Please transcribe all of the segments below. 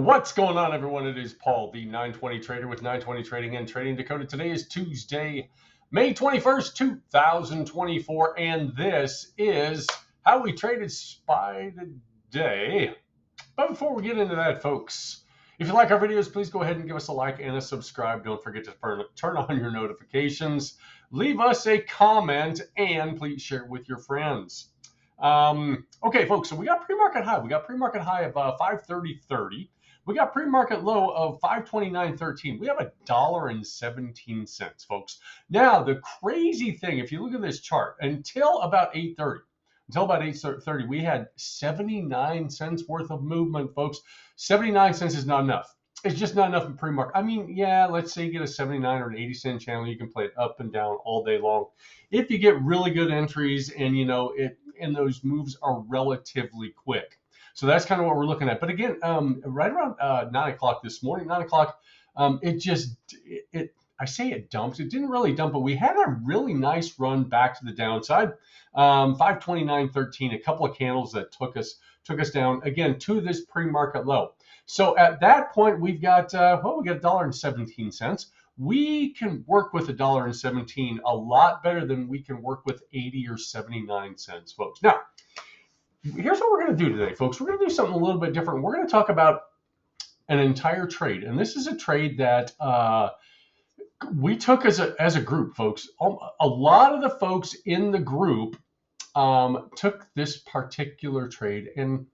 What's going on, everyone? It is Paul, the 920 Trader with 920 Trading and Trading Dakota. Today is Tuesday, May 21st, 2024, and this is how we traded SPY today. But before we get into that, folks, if you like our videos, please go ahead and give us a like and a subscribe. Don't forget to turn on your notifications. Leave us a comment, and please share it with your friends. Okay, folks, so we got pre-market high. We got pre-market high of 530.30. We got pre-market low of 529.13. We have $1.17, folks. Now, the crazy thing, if you look at this chart, until about 8:30, we had 79 cents worth of movement, folks. 79 cents is not enough. It's just not enough in pre-market. I mean, yeah, let's say you get a 79 or an 80 cent channel, you can play it up and down all day long. If you get really good entries and and those moves are relatively quick. So that's kind of what we're looking at. But again, right around 9 o'clock this morning, 9 o'clock, I say it dumped. It didn't really dump, but we had a really nice run back to the downside. 529.13, a couple of candles that took us down again to this pre-market low. So at that point, we've got we got $1.17. We can work with $1.17 a lot better than we can work with 80 or 79 cents, folks. Now, here's what we're going to do today, folks. We're going to do something a little bit different. We're going to talk about an entire trade, and this is a trade that we took as a group, folks. A lot of the folks in the group took this particular trade, and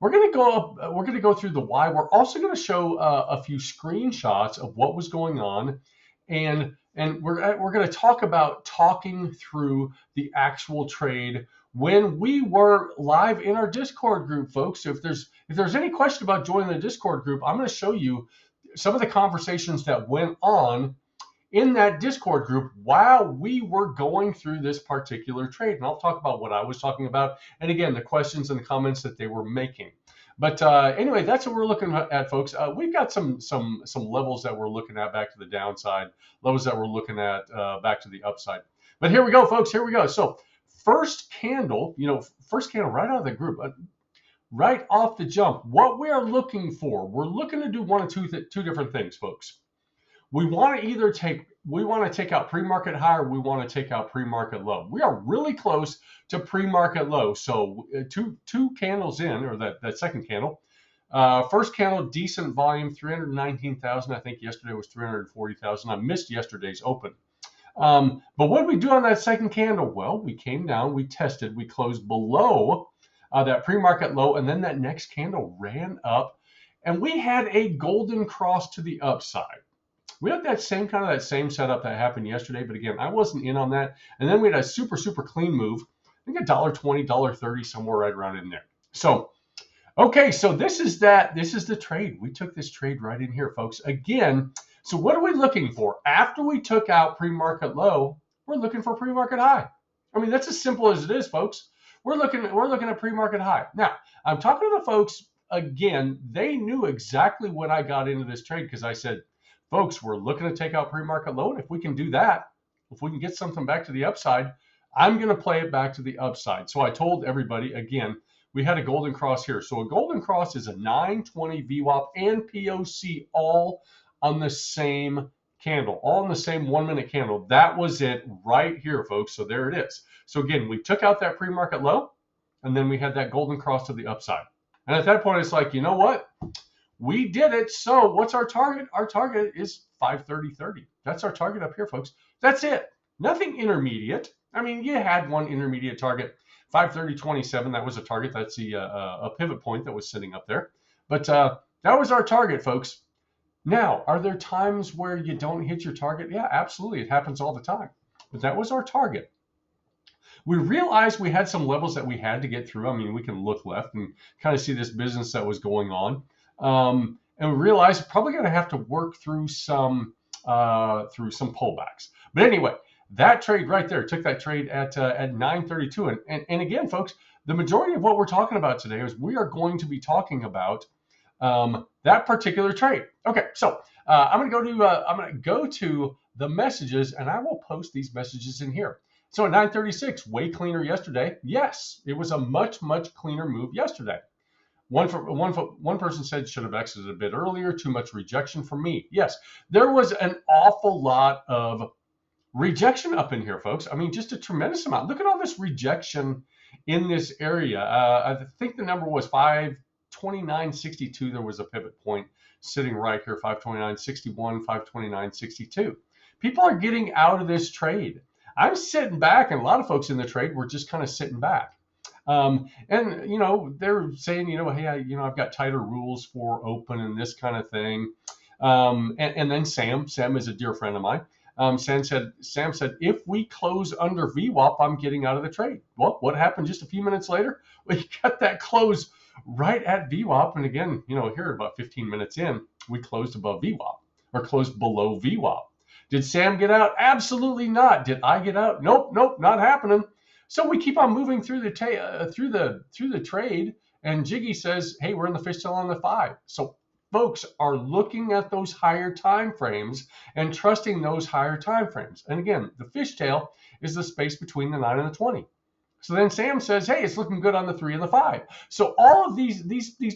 we're going to go through the why. We're also going to show a few screenshots of what was going on, and we're going to talk about talking through the actual trade when we were live in our Discord group, folks. So if there's any question about joining the Discord group, I'm going to show you some of the conversations that went on in that Discord group while we were going through this particular trade. And I'll talk about what I was talking about, and again, the questions and the comments that they were making. But anyway, that's what we're looking at, folks. We've got some levels that we're looking at back to the downside, levels that we're looking at back to the upside. But here we go, folks. Here we go. So first candle right out of the group, right off the jump, what we are looking for, we're looking to do one of two different things, folks. We want to take out pre-market high, or we want to take out pre-market low. We are really close to pre-market low. So two candles in, or that second candle. First candle, decent volume, 319,000. I think yesterday was 340,000. I missed yesterday's open. But what did we do on that second candle? Well, we came down, we tested, we closed below that pre-market low, and then that next candle ran up, and we had a golden cross to the upside. We had that same setup that happened yesterday, but again, I wasn't in on that. And then we had a super clean move. I think $1.20, $1.30, somewhere right around in there. So, okay, so this is the trade. We took this trade right in here, folks. Again, so what are we looking for? After we took out pre-market low, we're looking for pre-market high. I mean, that's as simple as it is, folks. We're looking at pre-market high. Now, I'm talking to the folks, again, they knew exactly when I got into this trade, because I said, folks, we're looking to take out pre-market low, and if we can do that, if we can get something back to the upside, I'm going to play it back to the upside. So I told everybody, again, we had a golden cross here. So a golden cross is a 920 VWAP and POC all on the same candle, all in the same 1 minute candle. That was it right here, folks. So there it is. So again, we took out that pre-market low, and then we had that golden cross to the upside. And at that point, it's like, you know what? We did it. So what's our target? Our target is 530.30. That's our target up here, folks. That's it. Nothing intermediate. I mean, you had one intermediate target, 530.27. That was a target. That's a pivot point that was sitting up there. But that was our target, folks. Now, are there times where you don't hit your target? Yeah, absolutely. It happens all the time. But that was our target. We realized we had some levels that we had to get through. I mean, we can look left and kind of see this business that was going on. And we realized we're probably going to have to work through some pullbacks. But anyway, that trade right there, took that trade at 9:32. And again, folks, the majority of what we're talking about today is we are going to be talking about that particular trade. Okay, so I'm going to go to the messages, and I will post these messages in here. So at 9:36, way cleaner yesterday. Yes, it was a much cleaner move yesterday. One person said should have exited a bit earlier. Too much rejection from me. Yes, there was an awful lot of rejection up in here, folks. I mean, just a tremendous amount. Look at all this rejection in this area. I think the number was 529.62. There was a pivot point sitting right here, 529.61, 529.62. People are getting out of this trade. I'm sitting back, and a lot of folks in the trade were just kind of sitting back. And they're saying, hey, I've got tighter rules for open and this kind of thing. And then Sam is a dear friend of mine. Sam said, if we close under VWAP, I'm getting out of the trade. Well, what happened just a few minutes later? We got that close right at VWAP. And again, here about 15 minutes in, we closed above VWAP or closed below VWAP. Did Sam get out? Absolutely not. Did I get out? Nope, not happening. So we keep on moving through the trade, and Jiggy says, hey, we're in the fishtail on the 5. So folks are looking at those higher time frames and trusting those higher time frames. And again, the fishtail is the space between the 9 and the 20. So then Sam says, hey, it's looking good on the 3 and the 5. So all of these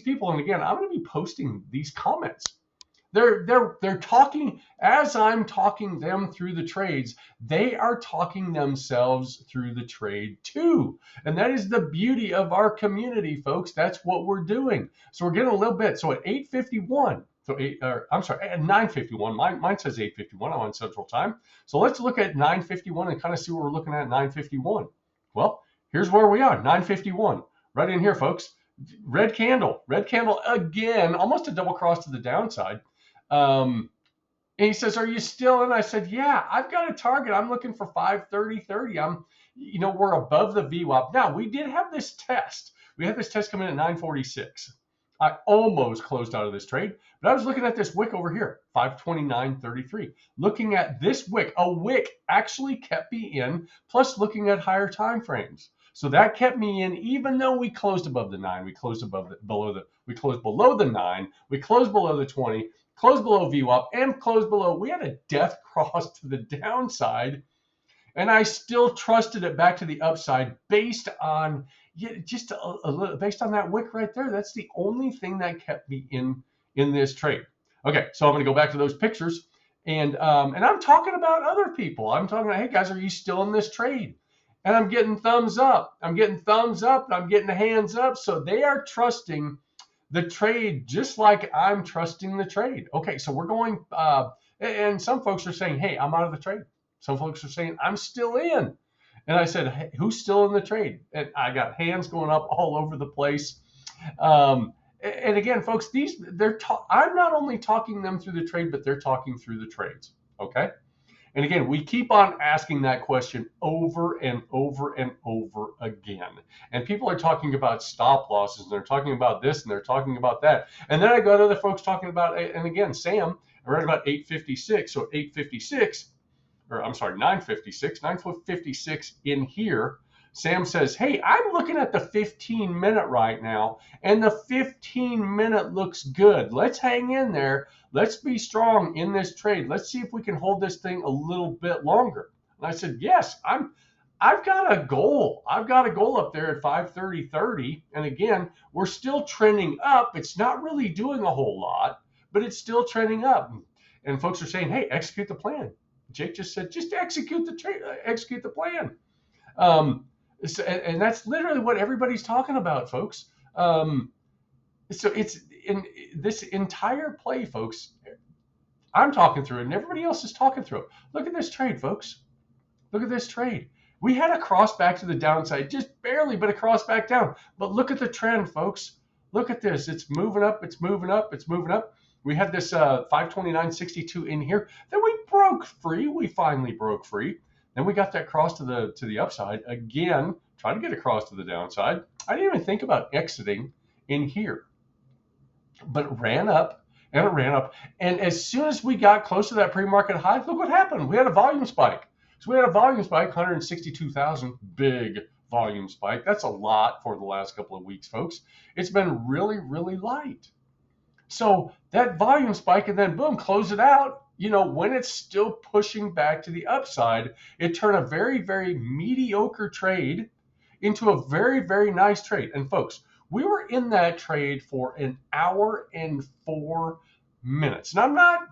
people, and again, I'm going to be posting these comments. They're talking as I'm talking them through the trades. They are talking themselves through the trade too, and that is the beauty of our community, folks. That's what we're doing. So we're getting a little bit. So at 8:51, at 9:51. Mine says 8:51. I'm on Central Time. So let's look at 9:51 and kind of see what we're looking at 9:51. Well, here's where we are. 9:51, right in here, folks. Red candle again, almost a double cross to the downside. And he says, are you still in? I said, yeah, I've got a target. I'm looking for 530.30. We're above the VWAP. Now, we did have this test. We had this test come in at 946. I almost closed out of this trade, but I was looking at this wick over here, 529.33. Looking at this wick, a wick actually kept me in, plus looking at higher time frames. So that kept me in, even though we closed above the 9. We closed below the 9. We closed below the 20. Closed below VWAP and closed below. We had a death cross to the downside, and I still trusted it back to the upside based on just a little, based on that wick right there. That's the only thing that kept me in this trade. Okay, so I'm going to go back to those pictures, and I'm talking about other people. I'm talking about, hey guys, are you still in this trade? And I'm getting thumbs up. I'm getting thumbs up. I'm getting hands up. So they are trusting the trade just like I'm trusting the trade. Okay, so we're going, and some folks are saying, hey, I'm out of the trade. Some folks are saying, I'm still in. And I said, hey, who's still in the trade? And I got hands going up all over the place. And again, folks, I'm not only talking them through the trade, but they're talking through the trades, okay? And again, we keep on asking that question over and over and over again. And people are talking about stop losses, and they're talking about this, and they're talking about that. And then I got other folks talking about, and again, Sam, I read about 856. So 856, or I'm sorry, 956 in here. Sam says, hey, I'm looking at the 15-minute right now, and the 15-minute looks good. Let's hang in there. Let's be strong in this trade. Let's see if we can hold this thing a little bit longer. And I said, yes, I've got a goal. I've got a goal up there at 530.30. And again, we're still trending up. It's not really doing a whole lot, but it's still trending up. And folks are saying, hey, execute the plan. Jake just said, just execute the plan. And that's literally what everybody's talking about, folks. So it's in this entire play, folks. I'm talking through it, and everybody else is talking through it. Look at this trade, folks. Look at this trade. We had a cross back to the downside, just barely, but a cross back down. But look at the trend, folks. Look at this. It's moving up. It's moving up. It's moving up. We had this 529.62 in here. Then we broke free. We finally broke free. Then we got that cross to the upside again. Try to get across to the downside. I didn't even think about exiting in here, but it ran up and it ran up. And as soon as we got close to that pre-market high, look what happened. We had a volume spike. So we had a volume spike, 162,000, big volume spike. That's a lot for the last couple of weeks, folks. It's been really, really light. So that volume spike, and then boom, close it out. When it's still pushing back to the upside, it turned a very, very mediocre trade into a very, very nice trade. And folks, We were in that trade for an hour and 4 minutes. And I'm not,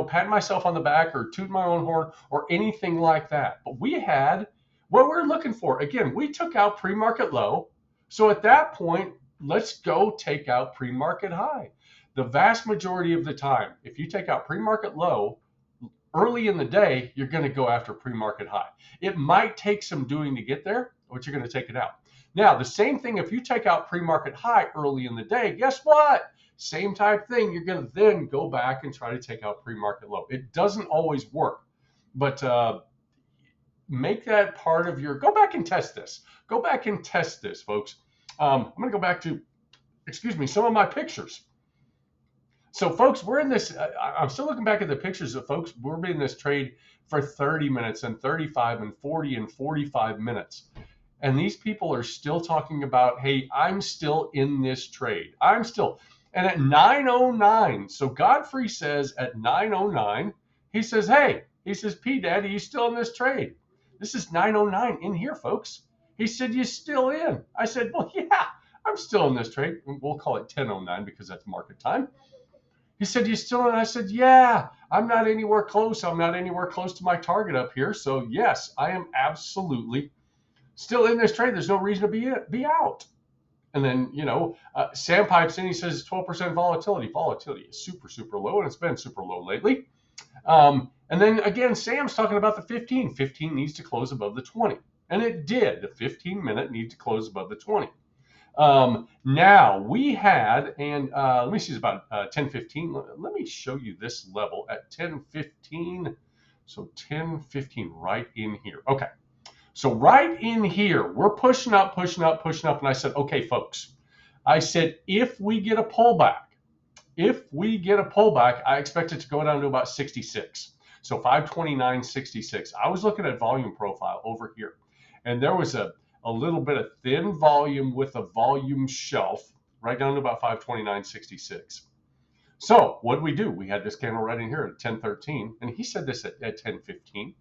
patting myself on the back or tooting my own horn or anything like that. But we had what we're looking for. Again, we took out pre-market low. So at that point, let's go take out pre-market high. The vast majority of the time, if you take out pre-market low early in the day, you're going to go after pre-market high. It might take some doing to get there, but you're going to take it out. Now, the same thing, if you take out pre-market high early in the day, guess what? Same type thing. You're going to then go back and try to take out pre-market low. It doesn't always work, but make that part of your, go back and test this. Go back and test this, folks. I'm going to go back to, some of my pictures. So, folks, we're in this, I'm still looking back at the pictures of folks, we're in this trade for 30 minutes and 35 and 40 and 45 minutes. And these people are still talking about, hey, I'm still in this trade. And at 9:09, so Godfrey says at 9:09, he says, hey, P Daddy, you still in this trade? This is 9:09 in here, folks. He said, you still in? I said, well, yeah, I'm still in this trade. We'll call it 10:09 because that's market time. He said, you still in? I said, yeah, I'm not anywhere close. I'm not anywhere close to my target up here. So yes, I am absolutely still in this trade. There's no reason to be out. And then, Sam pipes in, he says 12% volatility. Volatility is super, super low, and it's been super low lately. And then again, Sam's talking about the 15. 15 needs to close above the 20. And it did. The 15-minute need to close above the 20. Now we had, and let me see, it's about 10:15. Let me show you this level at 10:15. So 10:15 right in here. Okay. So right in here, we're pushing up. And I said, okay, folks, I said, if we get a pullback, I expect it to go down to about 66. So 529.66. I was looking at volume profile over here, and there was a little bit of thin volume with a volume shelf right down to about 529.66. So what did we do? We had this candle right in here at 10:13, and he said this at 10:15.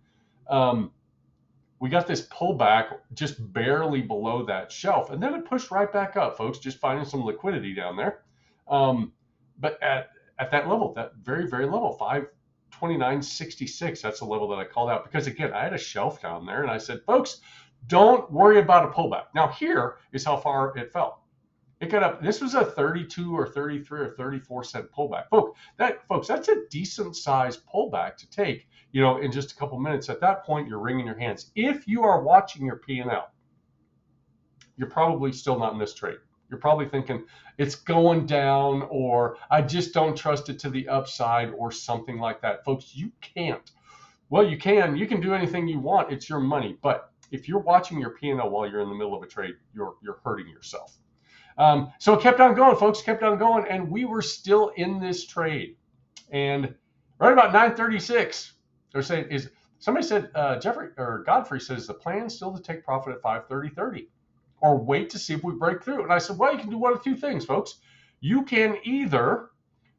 We got this pullback just barely below that shelf, and then it pushed right back up, folks, just finding some liquidity down there. But at that level, that very, very level, 529.66, that's the level that I called out because, again, I had a shelf down there, and I said, folks, don't worry about a pullback. Now, here is how far it fell. It got up. This was a 32 or 33 or 34 cent pullback. Folks, that's a decent sized pullback to take, in just a couple minutes. At that point, you're wringing your hands. If you are watching your P&L, you're probably still not in this trade. You're probably thinking it's going down, or I just don't trust it to the upside, or something like that. Folks, you can't. Well, you can do anything you want. It's your money. But if you're watching your P&L while you're in the middle of a trade, you're hurting yourself. So it kept on going, folks, and we were still in this trade. And right about 9:36, they're saying, somebody said, Jeffrey or Godfrey says, the plan still to take profit at 5:30.30, or wait to see if we break through. And I said, well, you can do one of two things, folks. You can either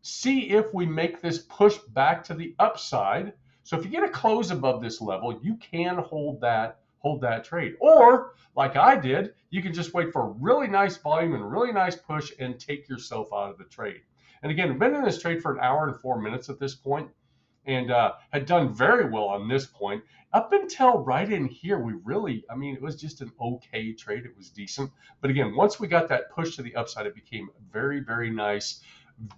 see if we make this push back to the upside. So if you get a close above this level, you can hold that trade. Or, like I did, you can just wait for a really nice volume and a really nice push and take yourself out of the trade. And again, I've been in this trade for an hour and 4 minutes at this point, and had done very well on this point. Up until right in here, it was just an okay trade. It was decent. But again, once we got that push to the upside, it became very, very nice,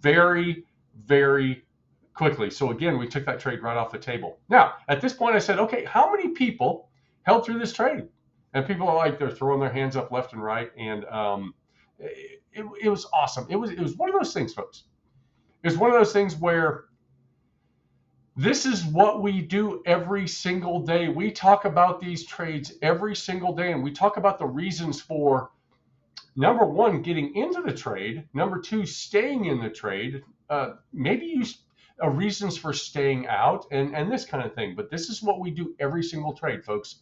very, very quickly. So again, we took that trade right off the table. Now, at this point, I said, okay, how many people held through this trade? And people are like, they're throwing their hands up left and right. And it was awesome. It was one of those things, folks. It was one of those things where this is what we do every single day. We talk about these trades every single day, and we talk about the reasons for, number one, getting into the trade, number two, staying in the trade, reasons for staying out, and this kind of thing. But this is what we do every single trade, folks.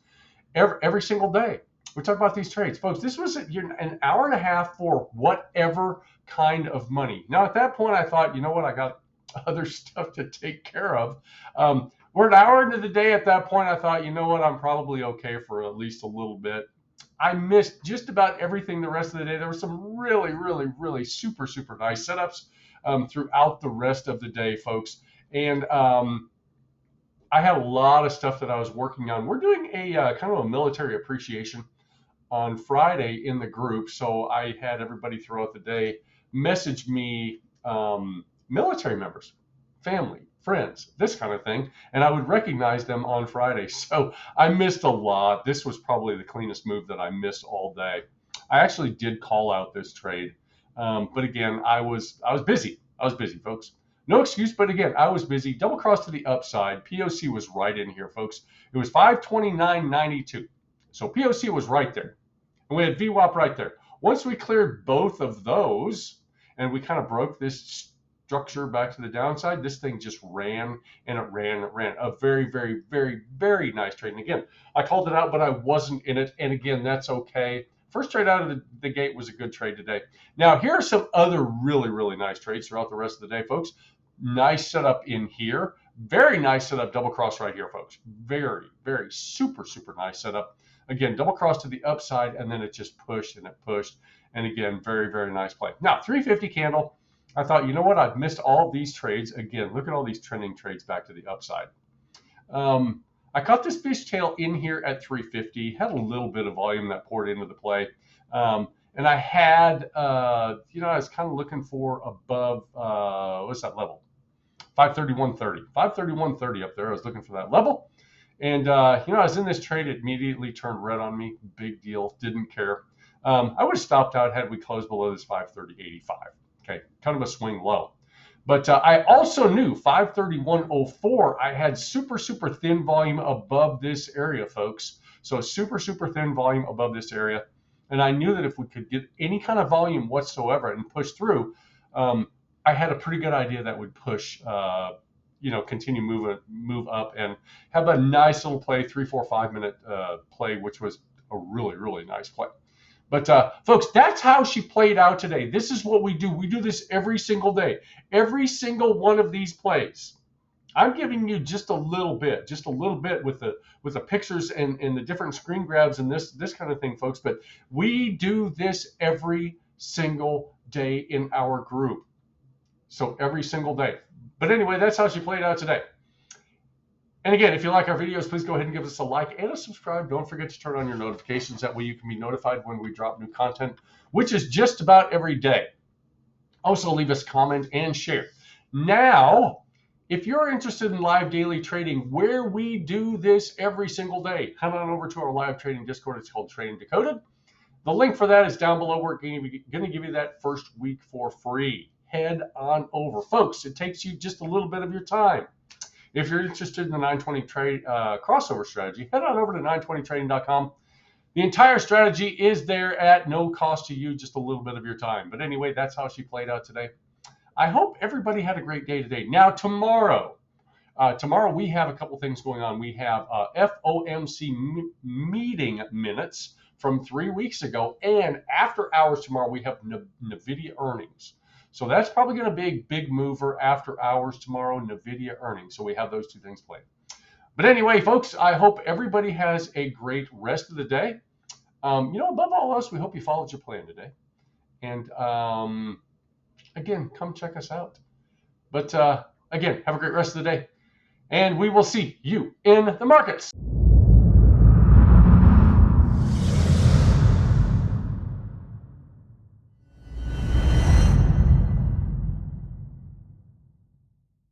Every single day. We talk about these trades. Folks, this was an hour and a half for whatever kind of money. Now, at that point, I thought, you know what, I got other stuff to take care of. We're an hour into the day. At that point, I thought, you know what, I'm probably okay for at least a little bit. I missed just about everything the rest of the day. There were some really super nice setups throughout the rest of the day, folks. And I had a lot of stuff that I was working on. We're doing a kind of a military appreciation on Friday in the group. So I had everybody throughout the day message me military members, family, friends, this kind of thing. And I would recognize them on Friday. So I missed a lot. This was probably the cleanest move that I missed all day. I actually did call out this trade. But again, I was busy. I was busy, folks. No excuse, but again, I was busy. Double cross to the upside. POC was right in here, folks. It was 529.92. So POC was right there. And we had VWAP right there. Once we cleared both of those and we kind of broke this structure back to the downside, this thing just ran and it ran. A very nice trade. And again, I called it out, but I wasn't in it. And again, that's okay. First trade out of the gate was a good trade today. Now, here are some other really nice trades throughout the rest of the day, folks. Nice setup in here. Very nice setup, double cross right here, folks. Very super nice setup. Again, double cross to the upside, and then it just pushed and it pushed. And again, very nice play. Now, 350 candle. I thought, you know what? I've missed all of these trades. Again, look at all these trending trades back to the upside. I caught this fishtail in here at 350. Had a little bit of volume that poured into the play. And I had, I was kind of looking for above, what's that level? 531.30. 531.30 up there. I was looking for that level. And, I was in this trade. It immediately turned red on me. Big deal. Didn't care. I would have stopped out had we closed below this 530.85. Okay. Kind of a swing low. But I also knew 531.04. I had super thin volume above this area, folks. So super thin volume above this area. And I knew that if we could get any kind of volume whatsoever and push through, I had a pretty good idea that would push, continue move up and have a nice little play, 3, 4, 5 minute play, which was a really nice play. But folks, that's how she played out today. This is what we do. We do this every single day. Every single one of these plays. I'm giving you just a little bit with the pictures and the different screen grabs and this kind of thing, folks. But we do this every single day in our group. So every single day. But anyway, that's how she played out today. And again, if you like our videos, please go ahead and give us a like and a subscribe. Don't forget to turn on your notifications. That way you can be notified when we drop new content, which is just about every day. Also, leave us a comment and share. Now, if you're interested in live daily trading, where we do this every single day, head on over to our live trading Discord. It's called Trading Decoded. The link for that is down below. We're going to give you that first week for free. Head on over. Folks, it takes you just a little bit of your time. If you're interested in the 920 trade crossover strategy, head on over to 920trading.com. The entire strategy is there at no cost to you, just a little bit of your time. But anyway, that's how she played out today. I hope everybody had a great day today. Now, tomorrow we have a couple things going on. We have FOMC meeting minutes from 3 weeks ago. And after hours tomorrow, we have NVIDIA earnings. So that's probably going to be a big mover after hours tomorrow, NVIDIA earnings. So we have those two things played. But anyway, folks, I hope everybody has a great rest of the day. Above all else, we hope you followed your plan today. And again, come check us out. But again, have a great rest of the day. And we will see you in the markets.